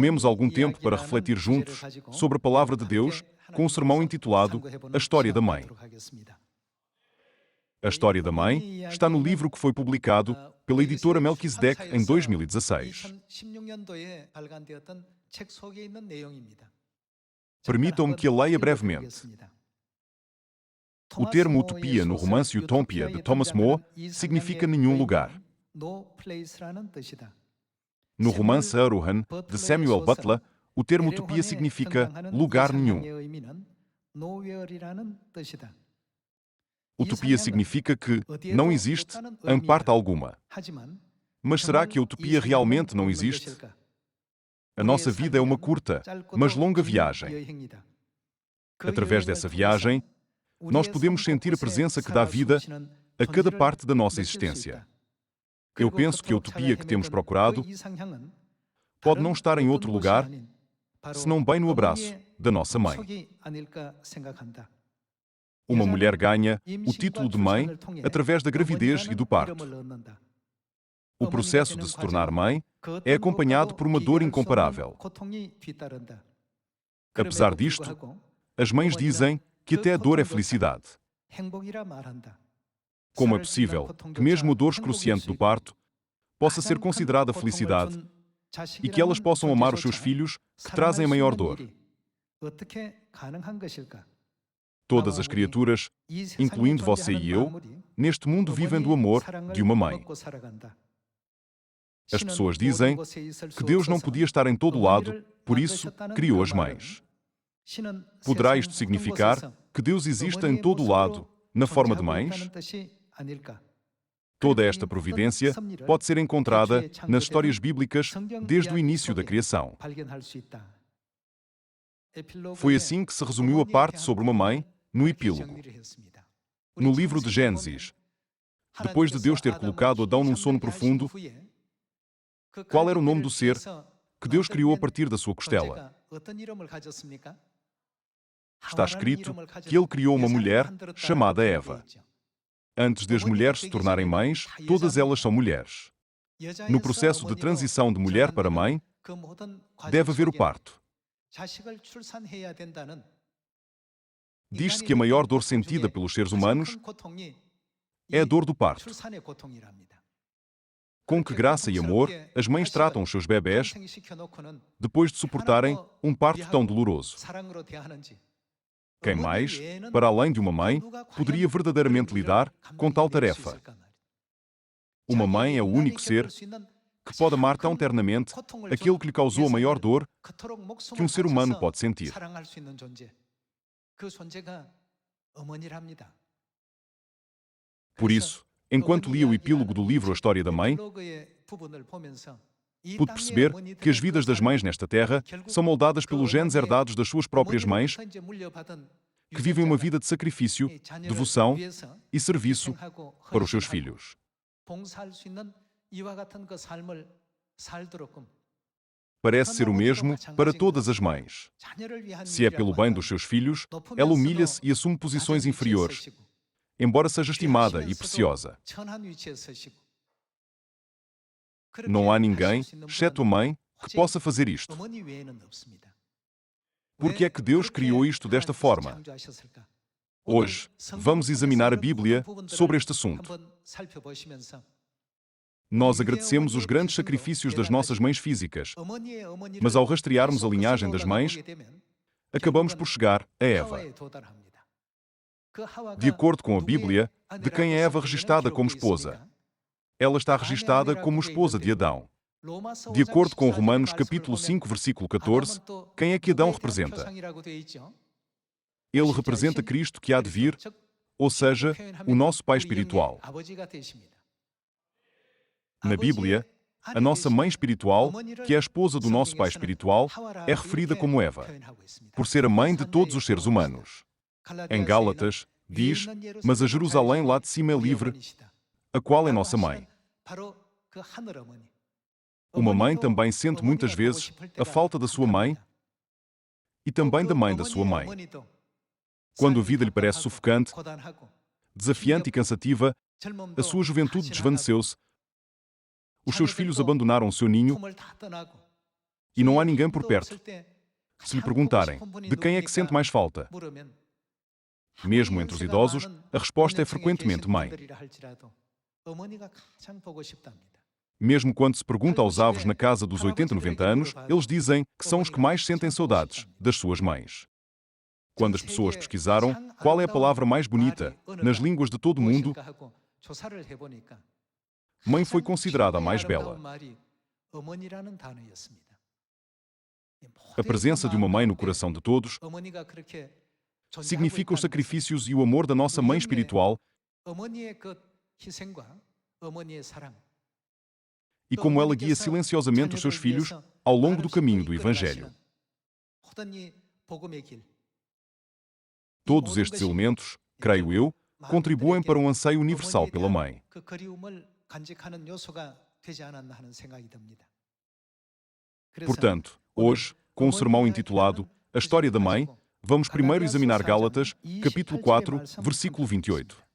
Tomemos algum tempo para refletir juntos sobre a Palavra de Deus com o sermão intitulado A História da Mãe. A História da Mãe está no livro que foi publicado pela editora Melquisedeque em 2016. Permitam-me que a leia brevemente. O termo utopia no romance Utopia de Thomas More significa nenhum lugar. No romance Aruhan, de Samuel Butler, o termo utopia significa lugar nenhum. Utopia significa que não existe em parte alguma. Mas será que a utopia realmente não existe? A nossa vida é uma curta, mas longa viagem. Através dessa viagem, nós podemos sentir a presença que dá vida a cada parte da nossa existência. Eu penso que a utopia que temos procurado pode não estar em outro lugar, senão bem no abraço da nossa mãe. Uma mulher ganha o título de mãe através da gravidez e do parto. O processo de se tornar mãe é acompanhado por uma dor incomparável. Apesar disto, as mães dizem que até a dor é felicidade. Como é possível que mesmo a dor excruciante do parto possa ser considerada felicidade e que elas possam amar os seus filhos que trazem a maior dor? Todas as criaturas, incluindo você e eu, neste mundo vivem do amor de uma mãe. As pessoas dizem que Deus não podia estar em todo lado, por isso criou as mães. Poderá isto significar que Deus existe em todo lado, na forma de mães? Toda esta providência pode ser encontrada nas histórias bíblicas desde o início da criação. Foi assim que se resumiu a parte sobre uma mãe no epílogo. No livro de Gênesis, depois de Deus ter colocado Adão num sono profundo, qual era o nome do ser que Deus criou a partir da sua costela? Está escrito que Ele criou uma mulher chamada Eva. Antes de as mulheres se tornarem mães, todas elas são mulheres. No processo de transição de mulher para mãe, deve haver o parto. Diz-se que a maior dor sentida pelos seres humanos é a dor do parto. Com que graça e amor as mães tratam os seus bebés depois de suportarem um parto tão doloroso. Quem mais, para além de uma mãe, poderia verdadeiramente lidar com tal tarefa? Uma mãe é o único ser que pode amar tão ternamente aquele que lhe causou a maior dor que um ser humano pode sentir. Por isso, enquanto lia o epílogo do livro A História da Mãe, pude perceber que as vidas das mães nesta terra são moldadas pelos genes herdados das suas próprias mães, que vivem uma vida de sacrifício, devoção e serviço para os seus filhos. Parece ser o mesmo para todas as mães. Se é pelo bem dos seus filhos, ela humilha-se e assume posições inferiores, embora seja estimada e preciosa. Não há ninguém, exceto a mãe, que possa fazer isto. Por que é que Deus criou isto desta forma? Hoje, vamos examinar a Bíblia sobre este assunto. Nós agradecemos os grandes sacrifícios das nossas mães físicas, mas ao rastrearmos a linhagem das mães, acabamos por chegar a Eva. De acordo com a Bíblia, de quem é Eva registada como esposa? Ela está registada como esposa de Adão. De acordo com Romanos capítulo 5, versículo 14, quem é que Adão representa? Ele representa Cristo que há de vir, ou seja, o nosso Pai espiritual. Na Bíblia, a nossa mãe espiritual, que é a esposa do nosso Pai espiritual, é referida como Eva, por ser a mãe de todos os seres humanos. Em Gálatas, diz, mas a Jerusalém lá de cima é livre, a qual é nossa mãe. Uma mãe também sente muitas vezes a falta da sua mãe e também da mãe da sua mãe. Quando a vida lhe parece sufocante, desafiante e cansativa, a sua juventude desvaneceu-se, os seus filhos abandonaram o seu ninho e não há ninguém por perto. Se lhe perguntarem, de quem é que sente mais falta? Mesmo entre os idosos, a resposta é frequentemente mãe. Mesmo quando se pergunta aos avós na casa dos 80, 90 anos, eles dizem que são os que mais sentem saudades das suas mães. Quando as pessoas pesquisaram qual é a palavra mais bonita nas línguas de todo o mundo, mãe foi considerada a mais bela. A presença de uma mãe no coração de todos significa os sacrifícios e o amor da nossa mãe espiritual e como ela guia silenciosamente os seus filhos ao longo do caminho do Evangelho. Todos estes elementos, creio eu, contribuem para um anseio universal pela mãe. Portanto, hoje, com o sermão intitulado A História da Mãe, vamos primeiro examinar Gálatas, capítulo 4, versículo 28.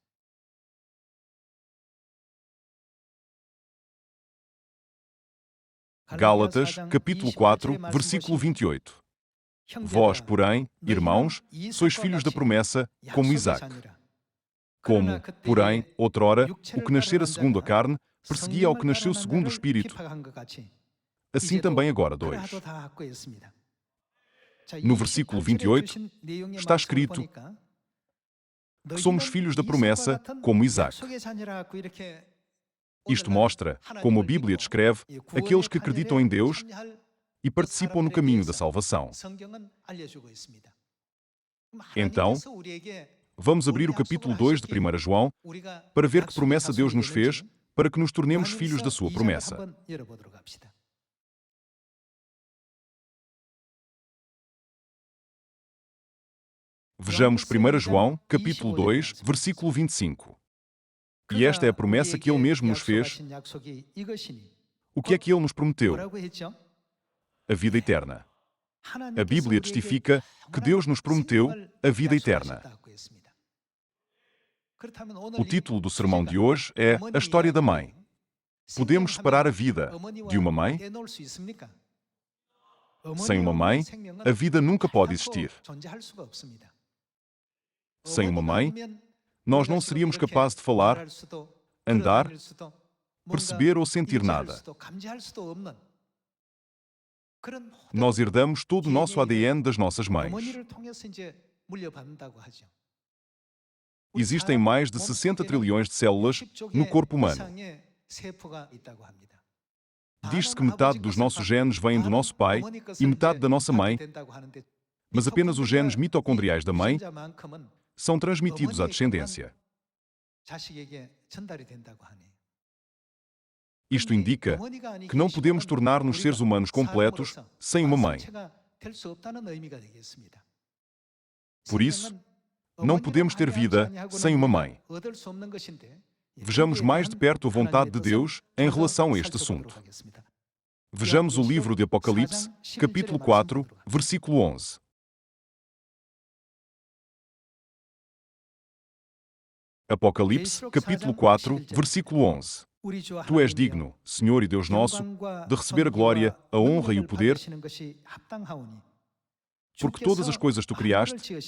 Gálatas, capítulo 4, versículo 28. Vós, porém, irmãos, sois filhos da promessa, como Isaque. Como, porém, outrora, o que nascera segundo a carne, perseguia ao que nasceu segundo o Espírito. Assim também agora dois. No versículo 28, está escrito que somos filhos da promessa, como Isaque. Isto mostra, como a Bíblia descreve, aqueles que acreditam em Deus e participam no caminho da salvação. Então, vamos abrir o capítulo 2 de 1 João para ver que promessa Deus nos fez para que nos tornemos filhos da sua promessa. Vejamos 1 João, capítulo 2, versículo 25. E esta é a promessa que Ele mesmo nos fez. O que é que Ele nos prometeu? A vida eterna. A Bíblia testifica que Deus nos prometeu a vida eterna. O título do sermão de hoje é A História da Mãe. Podemos separar a vida de uma mãe? Sem uma mãe, a vida nunca pode existir. Sem uma mãe, nós não seríamos capazes de falar, andar, perceber ou sentir nada. Nós herdamos todo o nosso ADN das nossas mães. Existem mais de 60 trilhões de células no corpo humano. Diz-se que metade dos nossos genes vêm do nosso pai e metade da nossa mãe, mas apenas os genes mitocondriais da mãe são transmitidos à descendência. Isto indica que não podemos tornar-nos seres humanos completos sem uma mãe. Por isso, não podemos ter vida sem uma mãe. Vejamos mais de perto a vontade de Deus em relação a este assunto. Vejamos o livro de Apocalipse, capítulo 4, versículo 11. Apocalipse, capítulo 4, versículo 11. Tu és digno, Senhor e Deus nosso, de receber a glória, a honra e o poder, porque todas as coisas tu criaste,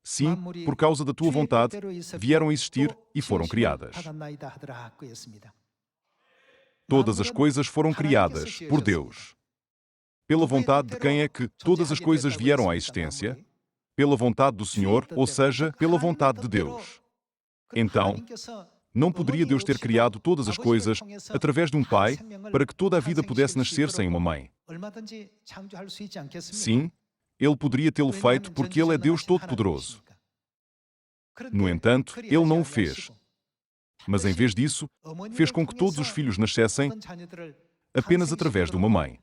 sim, por causa da tua vontade, vieram a existir e foram criadas. Todas as coisas foram criadas por Deus. Pela vontade de quem é que todas as coisas vieram à existência? Pela vontade do Senhor, ou seja, pela vontade de Deus. Então, não poderia Deus ter criado todas as coisas através de um pai para que toda a vida pudesse nascer sem uma mãe? Sim, Ele poderia tê-lo feito porque Ele é Deus Todo-Poderoso. No entanto, Ele não o fez. Mas em vez disso, fez com que todos os filhos nascessem apenas através de uma mãe.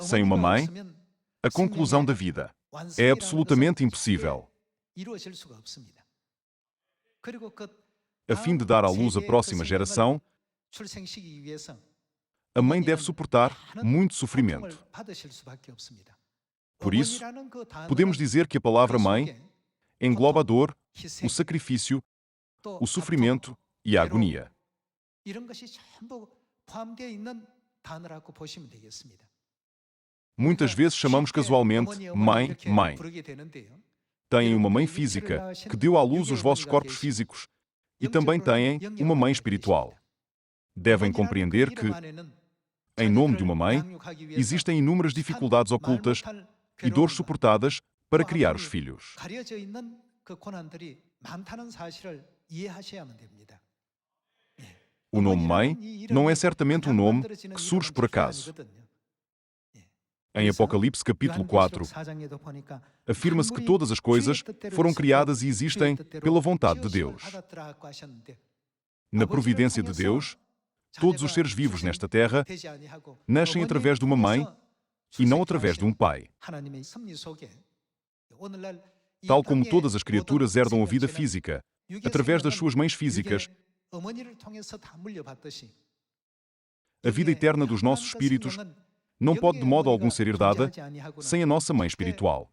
Sem uma mãe, a conclusão da vida é absolutamente impossível. A fim de dar à luz a próxima geração, a mãe deve suportar muito sofrimento. Por isso, podemos dizer que a palavra mãe engloba a dor, o sacrifício, o sofrimento e a agonia. Muitas vezes chamamos casualmente mãe, mãe. Têm uma mãe física que deu à luz os vossos corpos físicos e também têm uma mãe espiritual. Devem compreender que, em nome de uma mãe, existem inúmeras dificuldades ocultas e dores suportadas para criar os filhos. O nome mãe não é certamente um nome que surge por acaso. Em Apocalipse capítulo 4, afirma-se que todas as coisas foram criadas e existem pela vontade de Deus. Na providência de Deus, todos os seres vivos nesta terra nascem através de uma mãe e não através de um pai. Tal como todas as criaturas herdam a vida física através das suas mães físicas, a vida eterna dos nossos espíritos não pode de modo algum ser herdada sem a nossa mãe espiritual.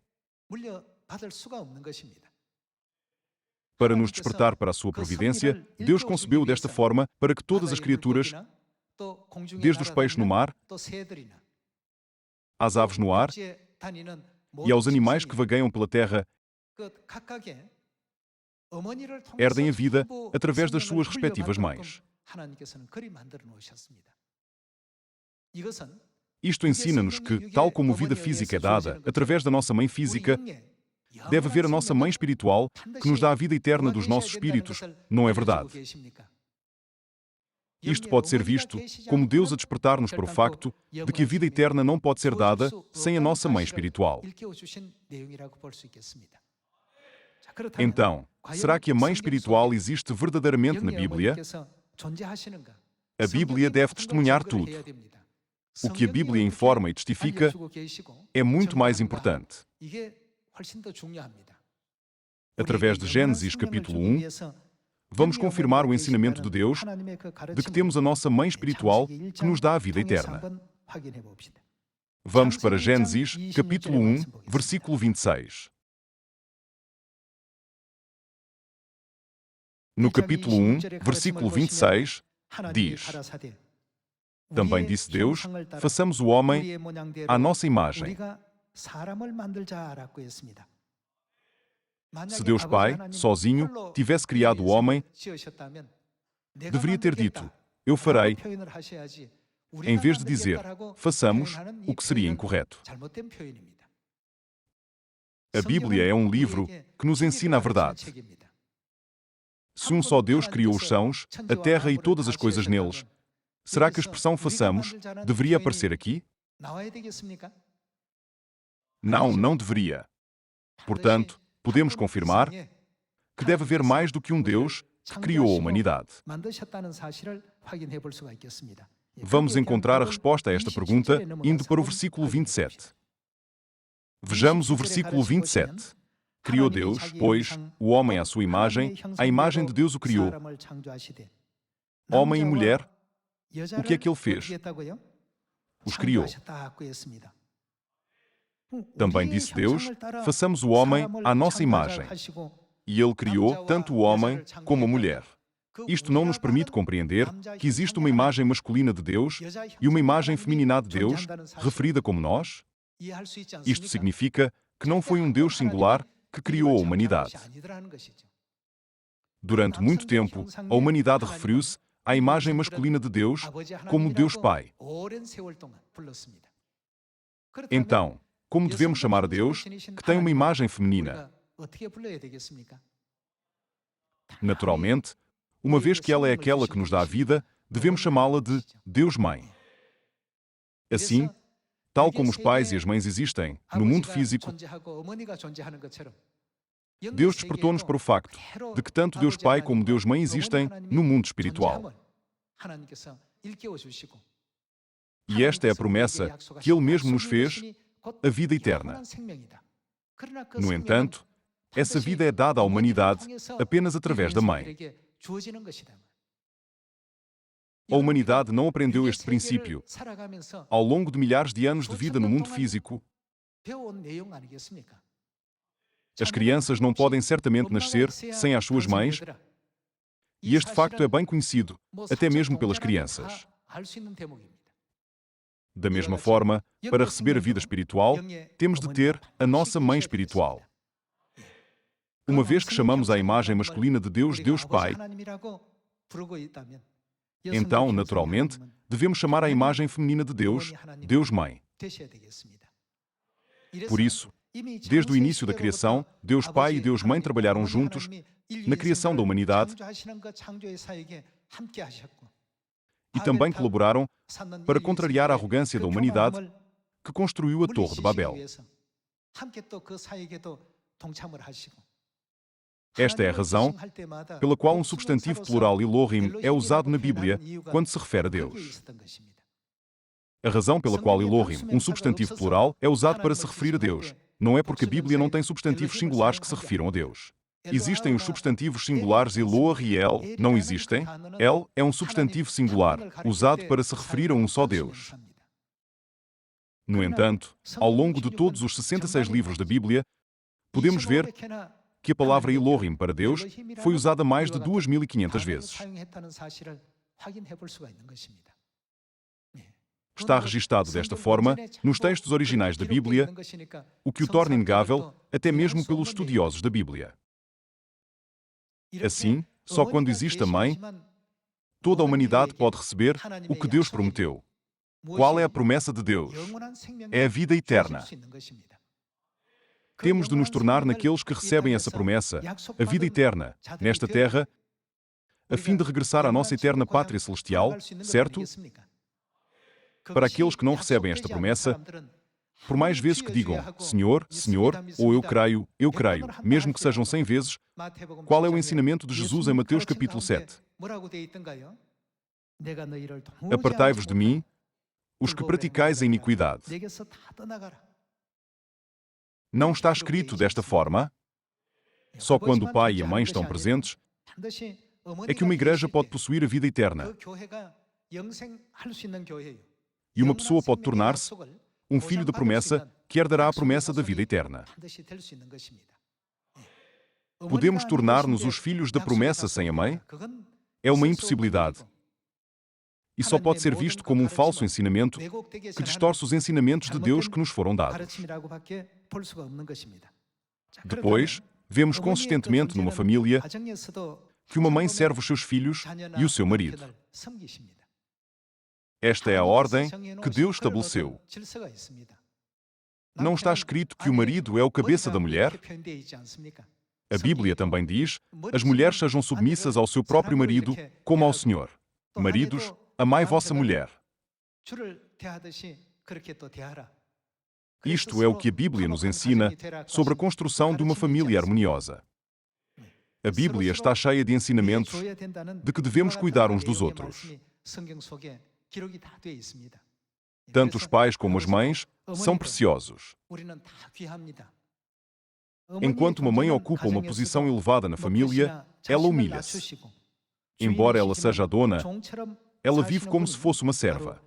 Para nos despertar para a sua providência, Deus concebeu desta forma para que todas as criaturas, desde os peixes no mar, às aves no ar e aos animais que vagueiam pela terra, herdem a vida através das suas respectivas mães. Isto ensina-nos que, tal como vida física é dada através da nossa mãe física, deve haver a nossa mãe espiritual que nos dá a vida eterna dos nossos espíritos, não é verdade? Isto pode ser visto como Deus a despertar-nos para o facto de que a vida eterna não pode ser dada sem a nossa mãe espiritual. Então, será que a mãe espiritual existe verdadeiramente na Bíblia? A Bíblia deve testemunhar tudo. O que a Bíblia informa e testifica é muito mais importante. Através de Gênesis capítulo 1, vamos confirmar o ensinamento de Deus de que temos a nossa mãe espiritual que nos dá a vida eterna. Vamos para Gênesis capítulo 1, versículo 26. No capítulo 1, versículo 26, diz: Também disse Deus, façamos o homem à nossa imagem. Se Deus Pai, sozinho, tivesse criado o homem, deveria ter dito, eu farei, em vez de dizer, façamos, o que seria incorreto. A Bíblia é um livro que nos ensina a verdade. Se um só Deus criou os céus, a terra e todas as coisas neles, será que a expressão façamos deveria aparecer aqui? Não, não deveria. Portanto, podemos confirmar que deve haver mais do que um Deus que criou a humanidade. Vamos encontrar a resposta a esta pergunta indo para o versículo 27. Vejamos o versículo 27. Criou Deus, pois, o homem à sua imagem, à imagem de Deus o criou. Homem e mulher, o que é que ele fez? Os criou. Também disse Deus, façamos o homem à nossa imagem. E ele criou tanto o homem como a mulher. Isto não nos permite compreender que existe uma imagem masculina de Deus e uma imagem feminina de Deus, referida como nós? Isto significa que não foi um Deus singular que criou a humanidade. Durante muito tempo, a humanidade referiu-se à imagem masculina de Deus como Deus Pai. Então, como devemos chamar a Deus que tem uma imagem feminina? Naturalmente, uma vez que ela é aquela que nos dá a vida, devemos chamá-la de Deus Mãe. Assim, tal como os pais e as mães existem no mundo físico, Deus despertou-nos para o facto de que tanto Deus Pai como Deus Mãe existem no mundo espiritual. E esta é a promessa que Ele mesmo nos fez, a vida eterna. No entanto, essa vida é dada à humanidade apenas através da Mãe. A humanidade não aprendeu este princípio ao longo de milhares de anos de vida no mundo físico. As crianças não podem certamente nascer sem as suas mães, e este facto é bem conhecido, até mesmo pelas crianças. Da mesma forma, para receber a vida espiritual, temos de ter a nossa mãe espiritual. Uma vez que chamamos à imagem masculina de Deus, Deus Pai, então, naturalmente, devemos chamar à imagem feminina de Deus, Deus Mãe. Por isso, desde o início da criação, Deus Pai e Deus Mãe trabalharam juntos na criação da humanidade e também colaboraram para contrariar a arrogância da humanidade que construiu a Torre de Babel. Esta é a razão pela qual um substantivo plural Elohim é usado na Bíblia quando se refere a Deus. A razão pela qual Elohim, um substantivo plural, é usado para se referir a Deus, não é porque a Bíblia não tem substantivos singulares que se refiram a Deus. Existem os substantivos singulares Eloah e El, não existem? El é um substantivo singular, usado para se referir a um só Deus. No entanto, ao longo de todos os 66 livros da Bíblia, podemos ver que a palavra Elohim para Deus foi usada mais de 2.500 vezes. Está registado desta forma nos textos originais da Bíblia, o que o torna inegável até mesmo pelos estudiosos da Bíblia. Assim, só quando existe a mãe, toda a humanidade pode receber o que Deus prometeu. Qual é a promessa de Deus? É a vida eterna. Temos de nos tornar naqueles que recebem essa promessa, a vida eterna, nesta terra, a fim de regressar à nossa eterna pátria celestial, certo? Para aqueles que não recebem esta promessa, por mais vezes que digam Senhor, Senhor, ou eu creio, mesmo que sejam 100 vezes, qual é o ensinamento de Jesus em Mateus capítulo 7? Apartai-vos de mim, os que praticais a iniquidade. Não está escrito desta forma? Só quando o pai e a mãe estão presentes é que uma igreja pode possuir a vida eterna. E uma pessoa pode tornar-se um filho da promessa que herdará a promessa da vida eterna. Podemos tornar-nos os filhos da promessa sem a mãe? É uma impossibilidade. E só pode ser visto como um falso ensinamento que distorce os ensinamentos de Deus que nos foram dados. Depois, vemos consistentemente numa família que uma mãe serve os seus filhos e o seu marido. Esta é a ordem que Deus estabeleceu. Não está escrito que o marido é o cabeça da mulher? A Bíblia também diz: as mulheres sejam submissas ao seu próprio marido, como ao Senhor. Maridos, amai vossa mulher. Isto é o que a Bíblia nos ensina sobre a construção de uma família harmoniosa. A Bíblia está cheia de ensinamentos de que devemos cuidar uns dos outros. Tanto os pais como as mães são preciosos. Enquanto uma mãe ocupa uma posição elevada na família, ela humilha-se. Embora ela seja a dona, ela vive como se fosse uma serva.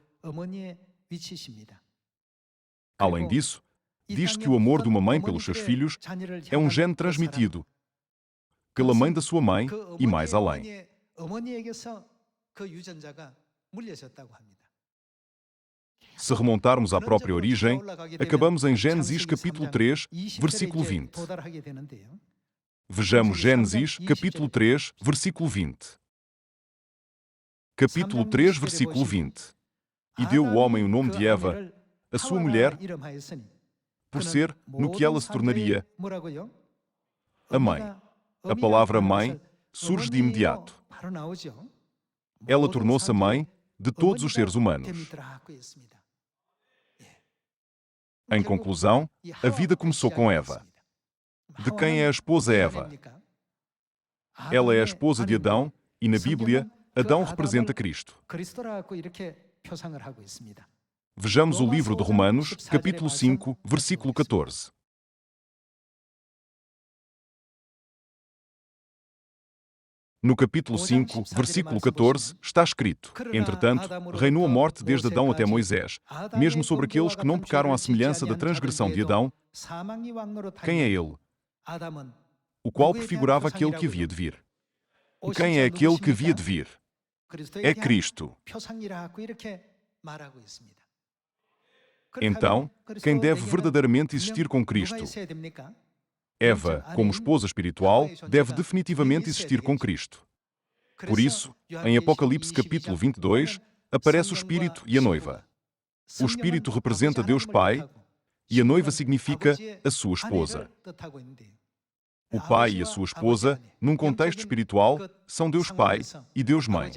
Além disso, diz que o amor de uma mãe pelos seus filhos é um gene transmitido pela mãe da sua mãe e mais além. Se remontarmos à própria origem, acabamos em Gênesis capítulo 3, versículo 20. Vejamos Gênesis capítulo 3, versículo 20. Capítulo 3, versículo 20. E deu o homem o nome de Eva, a sua mulher, por ser no que ela se tornaria a mãe. A palavra mãe surge de imediato. Ela tornou-se a mãe de todos os seres humanos. Em conclusão, a vida começou com Eva. De quem é a esposa Eva? Ela é a esposa de Adão e, na Bíblia, Adão representa Cristo. Vejamos o livro de Romanos, capítulo 5, versículo 14. No capítulo 5, versículo 14, está escrito: entretanto, reinou a morte desde Adão até Moisés, mesmo sobre aqueles que não pecaram à semelhança da transgressão de Adão. Quem é ele? O qual prefigurava aquele que havia de vir. Quem é aquele que havia de vir? É Cristo. Então, quem deve verdadeiramente existir com Cristo? Eva, como esposa espiritual, deve definitivamente existir com Cristo. Por isso, em Apocalipse capítulo 22, aparece o Espírito e a noiva. O Espírito representa Deus Pai e a noiva significa a sua esposa. O pai e a sua esposa, num contexto espiritual, são Deus Pai e Deus Mãe.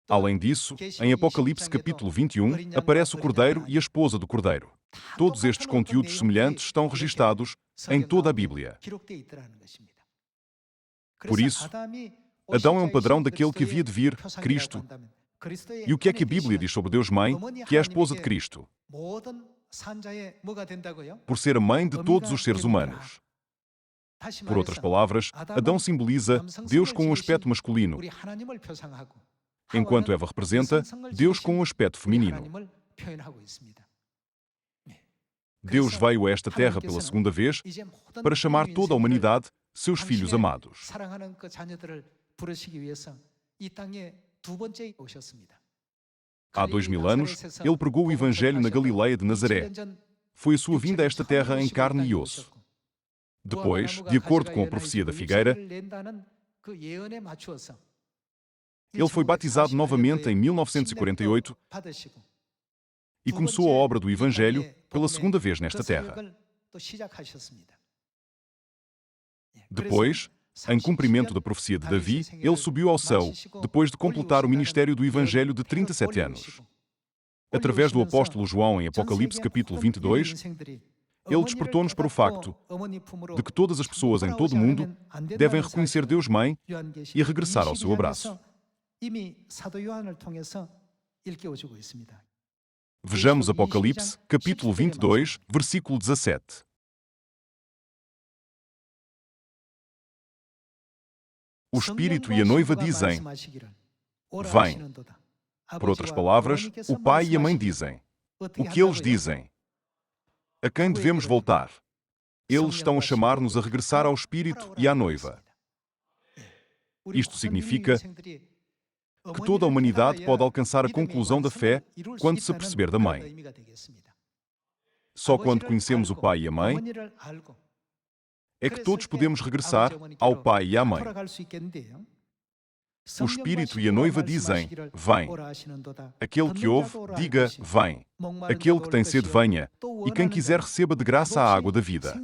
Além disso, em Apocalipse capítulo 21, aparece o Cordeiro e a esposa do Cordeiro. Todos estes conteúdos semelhantes estão registados em toda a Bíblia. Por isso, Adão é um padrão daquele que havia de vir, Cristo. E o que é que a Bíblia diz sobre Deus Mãe, que é a esposa de Cristo? Por ser a mãe de todos os seres humanos. Por outras palavras, Adão simboliza Deus com um aspecto masculino, enquanto Eva representa Deus com um aspecto feminino. Deus veio a esta terra pela segunda vez para chamar toda a humanidade seus filhos amados. Há 2000 anos, ele pregou o Evangelho na Galileia de Nazaré. Foi a sua vinda a esta terra em carne e osso. Depois, de acordo com a profecia da figueira, ele foi batizado novamente em 1948 e começou a obra do Evangelho pela segunda vez nesta terra. Depois, em cumprimento da profecia de Davi, ele subiu ao céu, depois de completar o ministério do Evangelho de 37 anos. Através do apóstolo João em Apocalipse capítulo 22, ele despertou-nos para o facto de que todas as pessoas em todo o mundo devem reconhecer Deus Mãe e regressar ao seu abraço. Vejamos Apocalipse, capítulo 22, versículo 17. O Espírito e a noiva dizem: vem. Por outras palavras, o pai e a mãe dizem: o que eles dizem? A quem devemos voltar? Eles estão a chamar-nos a regressar ao Espírito e à noiva. Isto significa que toda a humanidade pode alcançar a conclusão da fé quando se aperceber da mãe. Só quando conhecemos o pai e a mãe é que todos podemos regressar ao pai e à mãe. O Espírito e a noiva dizem: vem. Aquele que ouve, diga: vem. Aquele que tem sede, venha. E quem quiser, receba de graça a água da vida.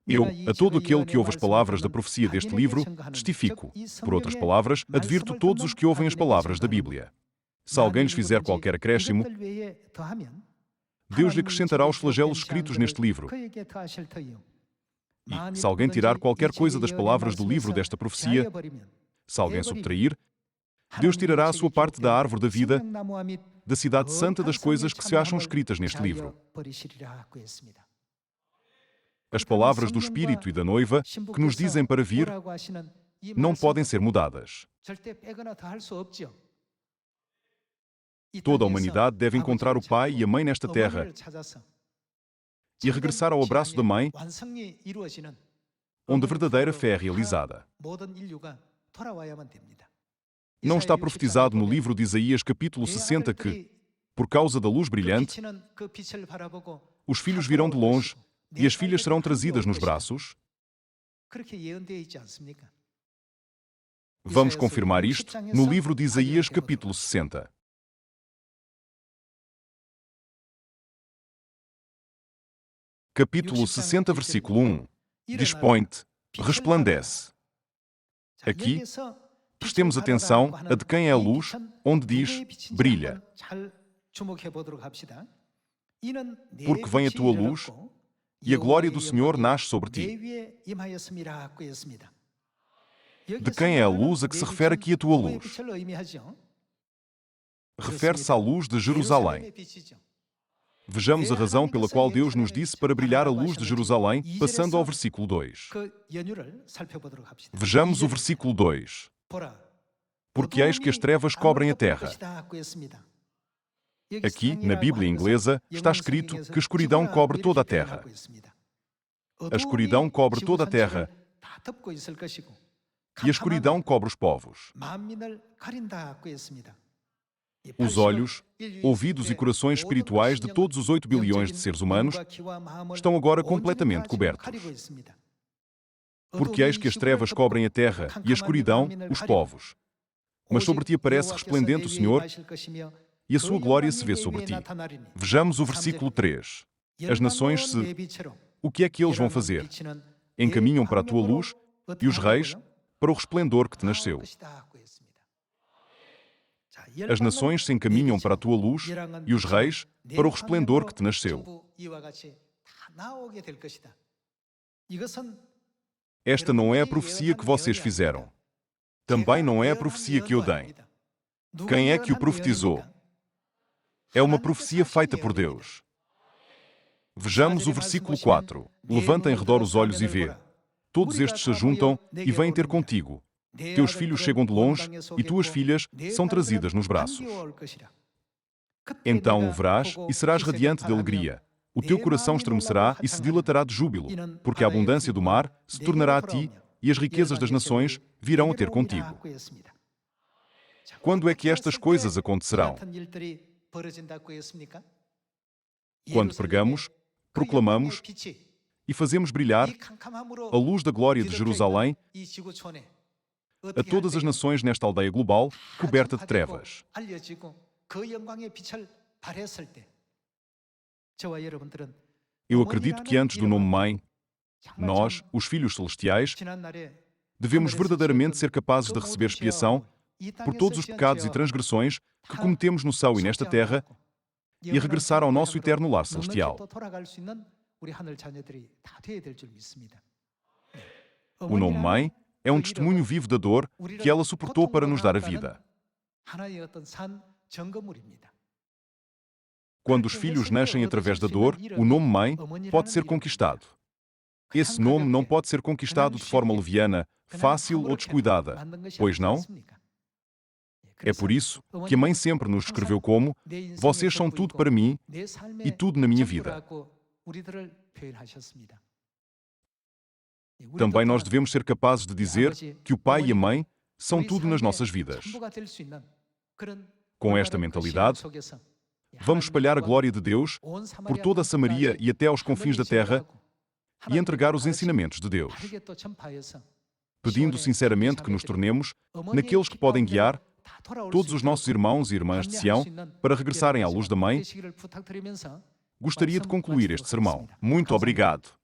Eu, a todo aquele que ouve as palavras da profecia deste livro, testifico. Por outras palavras, advirto todos os que ouvem as palavras da Bíblia. Se alguém lhes fizer qualquer acréscimo, Deus lhe acrescentará os flagelos escritos neste livro. E, se alguém tirar qualquer coisa das palavras do livro desta profecia, se alguém subtrair, Deus tirará a sua parte da árvore da vida, da cidade santa das coisas que se acham escritas neste livro. As palavras do Espírito e da noiva, que nos dizem para vir, não podem ser mudadas. Toda a humanidade deve encontrar o pai e a mãe nesta terra e regressar ao abraço da mãe, onde a verdadeira fé é realizada. Não está profetizado no livro de Isaías capítulo 60 que, por causa da luz brilhante, os filhos virão de longe e as filhas serão trazidas nos braços? Vamos confirmar isto no livro de Isaías capítulo 60. Capítulo 60, versículo 1. Dispõe-te, resplandece. Aqui, prestemos atenção a de quem é a luz, onde diz, brilha. Porque vem a tua luz, e a glória do Senhor nasce sobre ti. De quem é a luz a que se refere aqui a tua luz? Refere-se à luz de Jerusalém. Vejamos a razão pela qual Deus nos disse para brilhar a luz de Jerusalém, passando ao versículo 2. Vejamos o versículo 2. Porque eis que as trevas cobrem a terra. Aqui, na Bíblia inglesa, está escrito que a escuridão cobre toda a terra. A escuridão cobre toda a terra. e a escuridão cobre os povos. Os olhos, ouvidos e corações espirituais de todos os 8 bilhões de seres humanos estão agora completamente cobertos. Porque eis que as trevas cobrem a terra e a escuridão os povos. Mas sobre ti aparece resplendente o Senhor e a sua glória se vê sobre ti. Vejamos o versículo 3. As nações o que é que eles vão fazer? Encaminham para a tua luz e os reis para o resplendor que te nasceu. As nações se encaminham para a tua luz e os reis para o resplendor que te nasceu. Esta não é a profecia que vocês fizeram. Também não é a profecia que eu dei. Quem é que o profetizou? É uma profecia feita por Deus. Vejamos o versículo 4. Levanta em redor os olhos e vê. Todos estes se juntam e vêm ter contigo. Teus filhos chegam de longe e tuas filhas são trazidas nos braços. Então o verás e serás radiante de alegria. O teu coração estremecerá e se dilatará de júbilo, porque a abundância do mar se tornará a ti e as riquezas das nações virão a ter contigo. Quando é que estas coisas acontecerão? Quando pregamos, proclamamos e fazemos brilhar a luz da glória de Jerusalém a todas as nações nesta aldeia global coberta de trevas. Eu acredito que antes do nome Mãe, nós, os filhos celestiais, devemos verdadeiramente ser capazes de receber expiação por todos os pecados e transgressões que cometemos no céu e nesta terra e regressar ao nosso eterno lar celestial. O nome Mãe é um testemunho vivo da dor que ela suportou para nos dar a vida. Quando os filhos nascem através da dor, o nome Mãe pode ser conquistado. Esse nome não pode ser conquistado de forma leviana, fácil ou descuidada, pois não? É por isso que a Mãe sempre nos descreveu como: vocês são tudo para mim e tudo na minha vida. Também nós devemos ser capazes de dizer que o Pai e a Mãe são tudo nas nossas vidas. Com esta mentalidade, vamos espalhar a glória de Deus por toda a Samaria e até aos confins da terra e entregar os ensinamentos de Deus, pedindo sinceramente que nos tornemos naqueles que podem guiar todos os nossos irmãos e irmãs de Sião para regressarem à luz da Mãe. Gostaria de concluir este sermão. Muito obrigado.